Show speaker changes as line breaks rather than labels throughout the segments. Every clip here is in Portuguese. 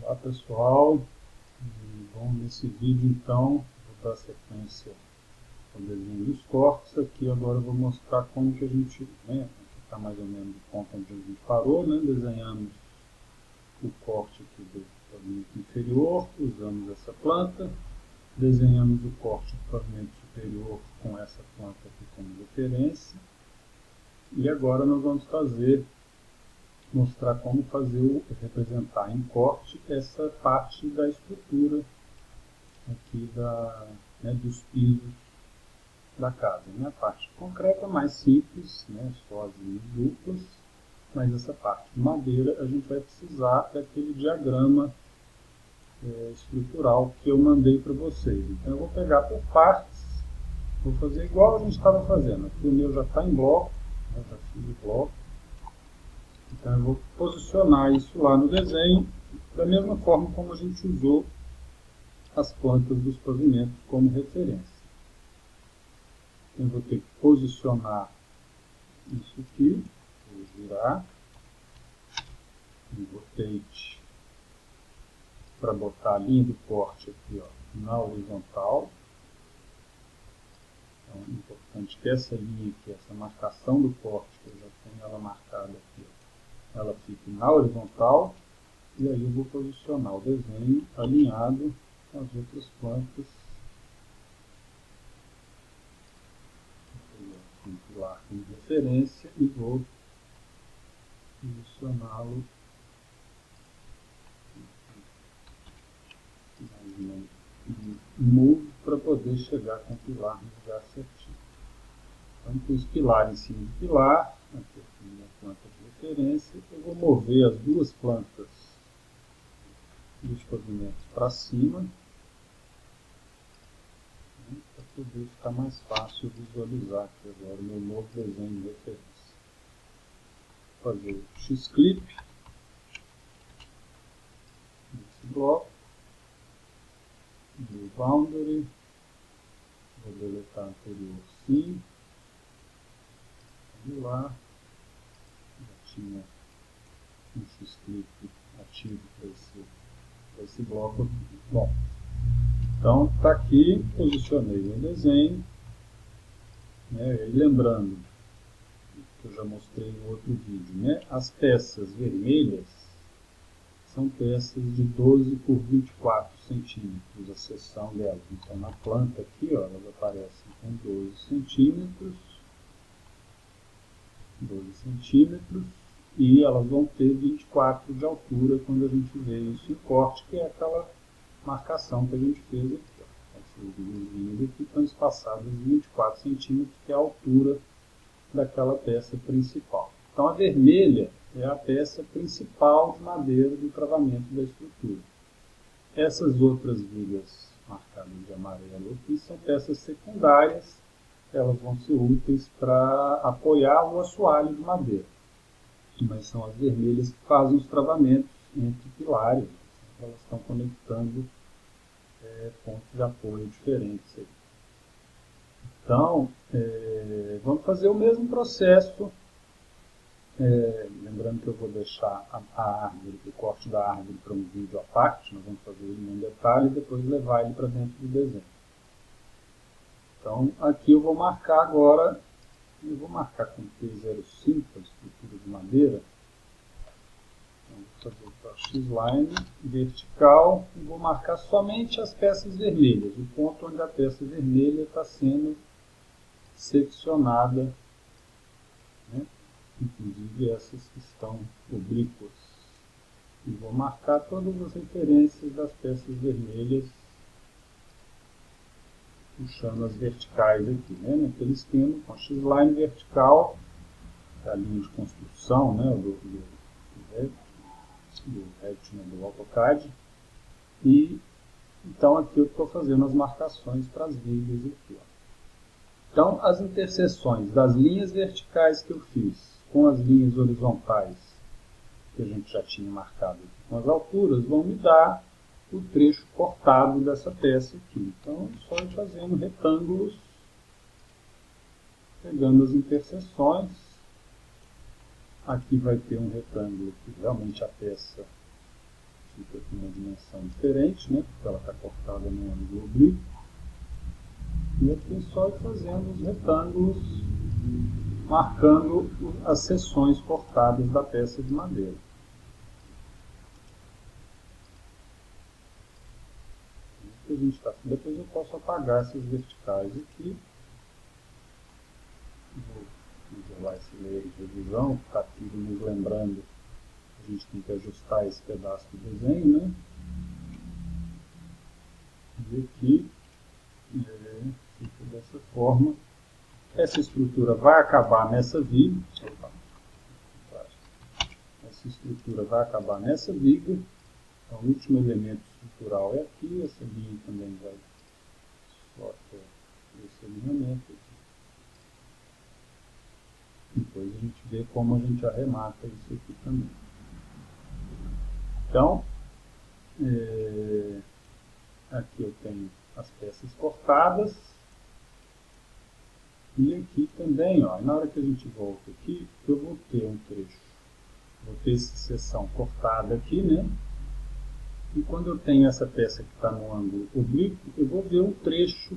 Olá pessoal, bom, nesse vídeo então vou dar sequência ao desenho dos cortes. Aqui agora eu vou mostrar como que a gente, aqui está mais ou menos o ponto onde a gente parou, desenhamos o corte aqui do pavimento inferior, usamos essa planta, desenhamos o corte do pavimento superior com essa planta aqui como referência, e agora nós vamos mostrar como representar em corte essa parte da estrutura aqui dos pisos da casa. A parte concreta mais simples, só as linhas duplas, mas essa parte de madeira a gente vai precisar daquele diagrama estrutural que eu mandei para vocês. Então eu vou pegar por partes, vou fazer igual a gente estava fazendo. Aqui o meu já está em bloco, eu já fiz o bloco. Então eu vou posicionar isso lá no desenho, da mesma forma como a gente usou as plantas dos pavimentos como referência. Eu vou ter que posicionar isso aqui, vou girar, um rotate para botar a linha do corte aqui na horizontal. Então é importante que essa linha aqui, essa marcação do corte, que eu já tenho ela marcada aqui, ela fique na horizontal, e aí eu vou posicionar o desenho alinhado com as outras plantas. Vou pegar aqui um pilar como referência e vou posicioná-lo em move para poder chegar com o pilar no lugar certinho. Então, com os pilares em cima do pilar, aqui a minha planta de referência, eu vou mover as duas plantas dos pavimentos para cima, para poder ficar mais fácil visualizar aqui agora o meu novo desenho de referência. Vou fazer o X-clip nesse bloco, do boundary, vou deletar anterior sim, e lá já tinha um X-clip ativo para esse bloco aqui. Bom, então está aqui, posicionei o desenho, e lembrando que eu já mostrei em outro vídeo, as peças vermelhas são peças de 12 por 24 centímetros a seção delas. Então na planta aqui, elas aparecem com 12 centímetros, e elas vão ter 24 de altura quando a gente vê isso em corte, que é aquela marcação que a gente fez aqui. Essas linhas aqui estão espaçadas em 24 centímetros, que é a altura daquela peça principal. Então a vermelha é a peça principal de madeira do travamento da estrutura. Essas outras vigas marcadas de amarelo aqui são peças secundárias, elas vão ser úteis para apoiar o assoalho de madeira. Mas são as vermelhas que fazem os travamentos entre pilares, elas estão conectando pontos de apoio diferentes aí. Então, vamos fazer o mesmo processo, lembrando que eu vou deixar a árvore, o corte da árvore para um vídeo à parte, nós vamos fazer ele em detalhe e depois levar ele para dentro do desenho. Então, aqui eu vou marcar agora, eu vou marcar com T05 a estrutura de madeira. Então, vou fazer o X-line vertical e vou marcar somente as peças vermelhas, o ponto onde a peça vermelha está sendo seccionada, inclusive essas que estão oblíquas. E vou marcar todas as referências das peças vermelhas, puxando as verticais aqui, naquele esquema, com X-line vertical, a linha de construção, do Revit, do AutoCAD. E então aqui eu estou fazendo as marcações para as vigas aqui. Então as interseções das linhas verticais que eu fiz com as linhas horizontais que a gente já tinha marcado aqui com as alturas vão me dar o trecho cortado dessa peça aqui. Então é só ir fazendo retângulos, pegando as interseções. Aqui vai ter um retângulo que realmente a peça fica com uma dimensão diferente, né? Porque ela está cortada no ângulo oblíquo. E aqui é só ir fazendo os retângulos, marcando as seções cortadas da peça de madeira. Depois eu posso apagar essas verticais aqui. Vou isolar esse layer de revisão, está aqui nos lembrando que a gente tem que ajustar esse pedaço do desenho, né? E aqui fica dessa forma. Essa estrutura vai acabar nessa viga. Essa estrutura vai acabar nessa viga. Então, o último elemento estrutural é aqui. Essa linha também vai só até esse alinhamento aqui. Depois a gente vê como a gente arremata isso aqui também. Então, aqui eu tenho as peças cortadas. E aqui também, ó, na hora que a gente volta aqui, eu vou ter um trecho. Vou ter essa seção cortada aqui, né? E quando eu tenho essa peça que está no ângulo oblíquo, eu vou ver um trecho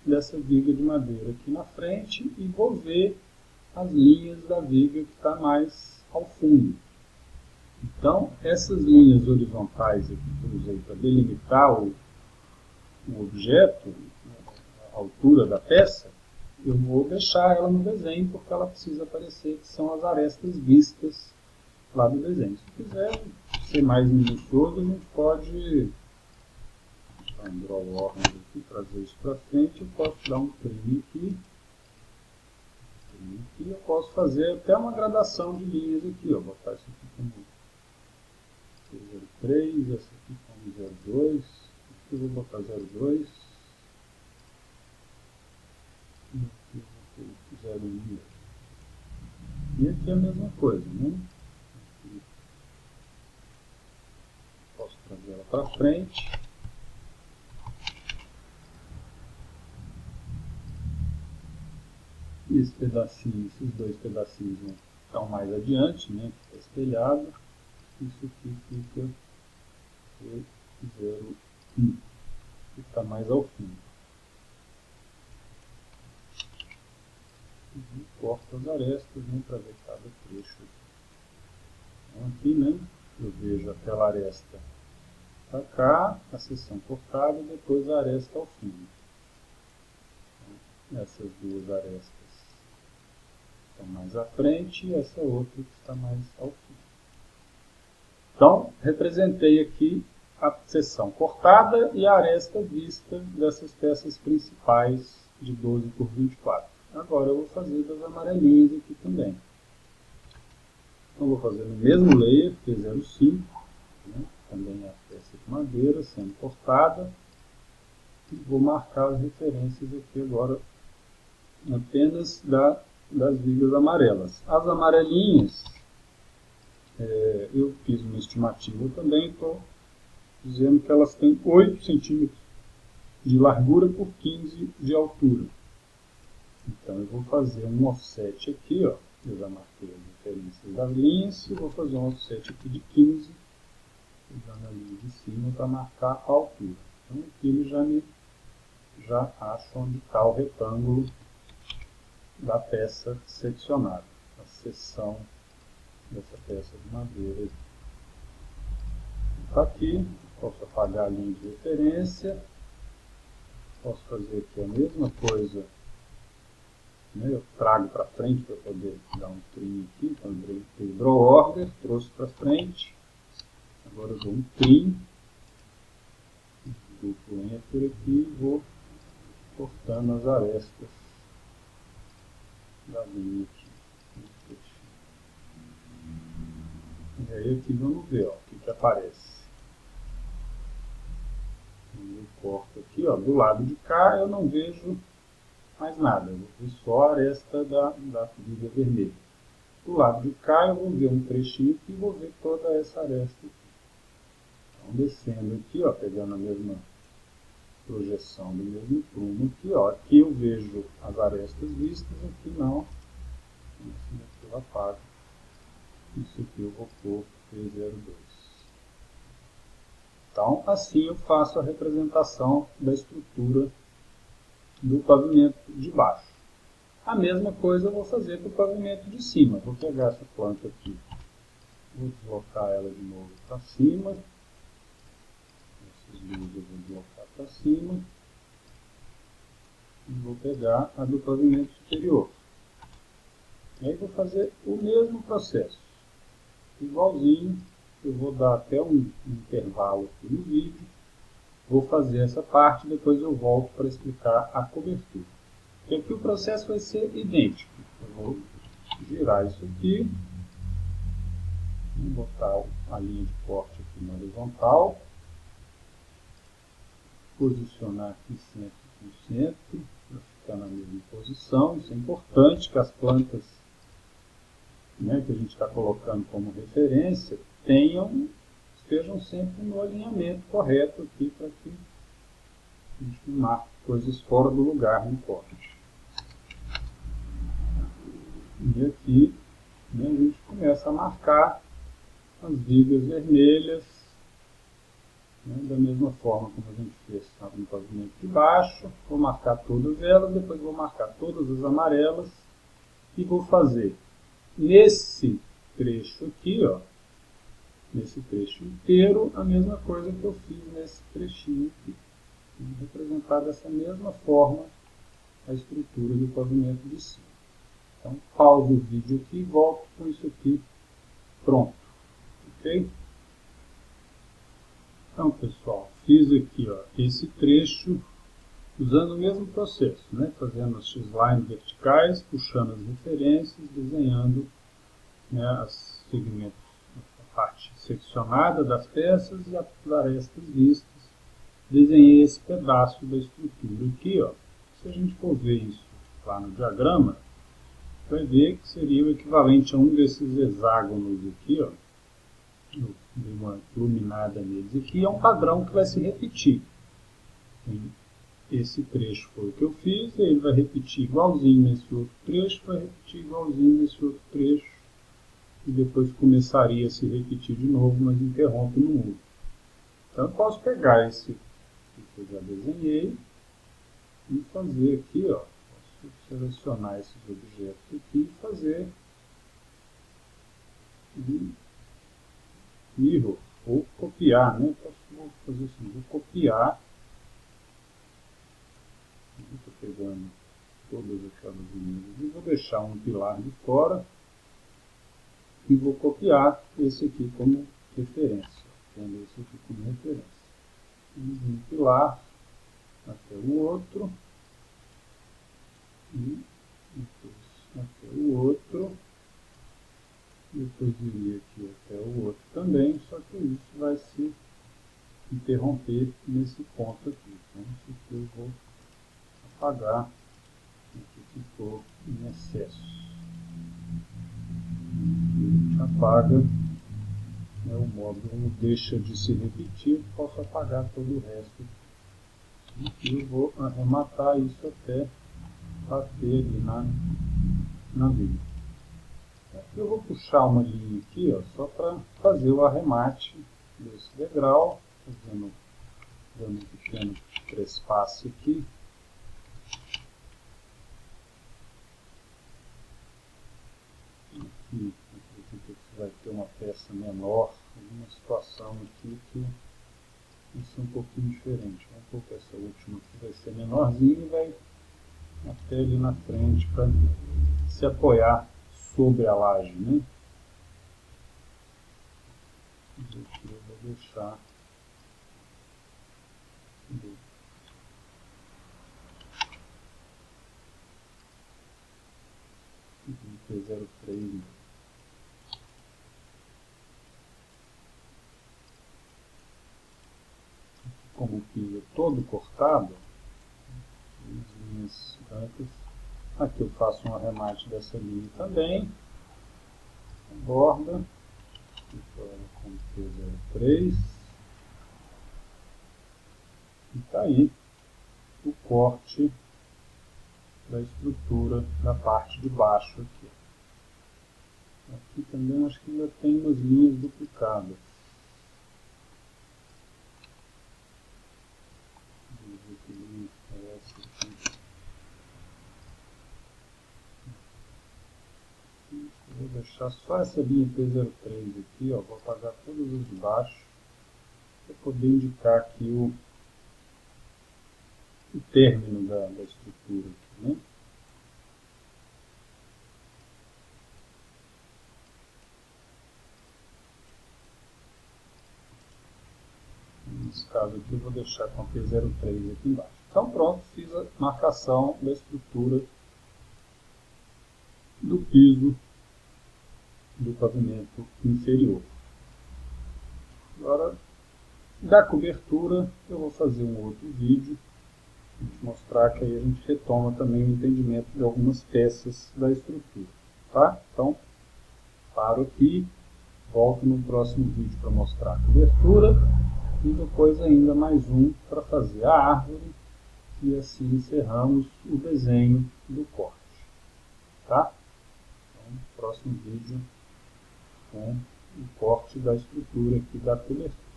dessa viga de madeira aqui na frente e vou ver as linhas da viga que está mais ao fundo. Então, essas linhas horizontais aqui que eu usei para delimitar o objeto, a altura da peça, eu vou deixar ela no desenho porque ela precisa aparecer, que são as arestas vistas lá do desenho. Se quiser ser mais minucioso, a gente pode dar um draw order aqui, trazer isso para frente. Eu posso dar um trim aqui. E eu posso fazer até uma gradação de linhas aqui. Ó, botar isso aqui como 03, essa aqui como 02. Aqui eu vou botar 02. E aqui eu vou ter 01. E aqui é a mesma coisa, né? Aqui posso trazer ela para frente. E esse pedacinho, esses dois pedacinhos estão mais adiante, né? Fica espelhado. Isso aqui fica 01, que está mais ao fundo. E corto as arestas, né, para ver cada trecho. Então aqui, né, eu vejo aquela aresta para cá, a seção cortada e depois a aresta ao fundo. Então, essas duas arestas estão mais à frente e essa outra que está mais ao fundo. Então, representei aqui a seção cortada e a aresta vista dessas peças principais de 12 por 24. Agora eu vou fazer das amarelinhas aqui também. Então, vou fazer no mesmo layer, que é 05, né? Também a peça de madeira sendo cortada. E vou marcar as referências aqui agora apenas das vigas amarelas. As amarelinhas, eu fiz uma estimativa também, estou dizendo que elas têm 8 centímetros de largura por 15 de altura. Então eu vou fazer um offset aqui, ó, eu já marquei as referências das linhas, e vou fazer um offset aqui de 15, usando a linha de cima para marcar a altura. Então aqui ele já acha onde está o retângulo da peça seccionada, a seção dessa peça de madeira. Está aqui, posso apagar a linha de referência, posso fazer aqui a mesma coisa, né? Eu trago para frente para poder dar um trim aqui, então eu dei draw order, trouxe para frente, agora eu dou um trim, duplo enter aqui e vou cortando as arestas da linha aqui. E aí aqui vamos ver, ó, o que aparece. Eu corto aqui, ó, do lado de cá eu não vejo mais nada, eu vou ver só a aresta da viga vermelha. Do lado de cá eu vou ver um trechinho aqui e vou ver toda essa aresta aqui. Então descendo aqui, ó, pegando a mesma projeção do mesmo prumo aqui, ó, aqui eu vejo as arestas vistas, aqui não. Isso aqui eu apago. Isso aqui eu vou pôr P02. Então, assim eu faço a representação da estrutura do pavimento de baixo. A mesma coisa eu vou fazer para o pavimento de cima. Vou pegar essa planta aqui, vou deslocar ela de novo para cima. Essas duas eu vou deslocar para cima. E vou pegar a do pavimento superior. E aí vou fazer o mesmo processo. Igualzinho, eu vou dar até um intervalo aqui no vídeo. Vou fazer essa parte, depois eu volto para explicar a cobertura. E aqui o processo vai ser idêntico. Eu vou girar isso aqui. Vou botar a linha de corte aqui na horizontal. Posicionar aqui 100%, para ficar na mesma posição. Isso é importante, que as plantas, né, que a gente está colocando como referência estejam sempre no alinhamento correto aqui, para que a gente não marque coisas fora do lugar no corte. E aqui, né, a gente começa a marcar as vigas vermelhas, né, da mesma forma como a gente fez no pavimento de baixo. Vou marcar todas elas, depois vou marcar todas as amarelas e vou fazer nesse trecho aqui, ó, nesse trecho inteiro, a mesma coisa que eu fiz nesse trechinho aqui. Vou representar dessa mesma forma a estrutura do pavimento de cima. Então, pauso o vídeo aqui e volto com isso aqui pronto. Ok? Então, pessoal, fiz aqui, ó, esse trecho usando o mesmo processo, né? Fazendo as X-lines verticais, puxando as referências, desenhando, né, os segmentos, a parte seccionada das peças e as arestas vistas. Desenhei esse pedaço da estrutura aqui, ó. Se a gente for ver isso lá no diagrama, vai ver que seria o equivalente a um desses hexágonos aqui, ó. Eu dei uma iluminada neles aqui, é um padrão que vai se repetir. Esse trecho foi o que eu fiz, e ele vai repetir igualzinho nesse outro trecho, vai repetir igualzinho nesse outro trecho, e depois começaria a se repetir de novo, mas interrompe no mudo. Então eu posso pegar esse que eu já desenhei e fazer aqui, ó, posso selecionar esses objetos aqui e fazer mirror, ou copiar, né? Vou fazer assim, vou copiar. Estou pegando todas aquelas linhas e vou deixar um pilar de fora e vou copiar esse aqui como referência. Tendo esse aqui como referência. Um pilar até o outro e depois até o outro. Depois iria aqui até o outro também, só que isso vai se interromper nesse ponto aqui. Então isso aqui eu vou apagar o que ficou em excesso. Aqui a gente apaga, né, o módulo deixa de se repetir, posso apagar todo o resto. E eu vou arrematar isso até bater ali na viga. Eu vou puxar uma linha aqui, ó, só para fazer o arremate desse degrau, dando um pequeno trespasse aqui. Aqui, acredito que você vai ter uma peça menor, uma situação aqui que vai ser um pouquinho diferente. Vamos pôr que essa última aqui vai ser menorzinha e vai até ali na frente para se apoiar sobre a laje, né? Aqui eu vou deixar 03. Como o piso é todo cortado, as linhas brancas, aqui eu faço um arremate dessa linha também, borda, com P03, e está aí o corte da estrutura da parte de baixo aqui. Aqui também acho que ainda tem umas linhas duplicadas. deixar só essa linha P03 aqui, ó, vou apagar todas as de baixo, para poder indicar aqui o término da estrutura aqui, né? Nesse caso aqui eu vou deixar com a P03 aqui embaixo. Então pronto, fiz a marcação da estrutura do piso do pavimento inferior. Agora, da cobertura, eu vou fazer um outro vídeo para mostrar que aí a gente retoma também o entendimento de algumas peças da estrutura. Tá? Então, paro aqui, volto no próximo vídeo para mostrar a cobertura e depois ainda mais um para fazer a árvore e assim encerramos o desenho do corte. Tá? Então, próximo vídeo com o corte da estrutura aqui da cobertura.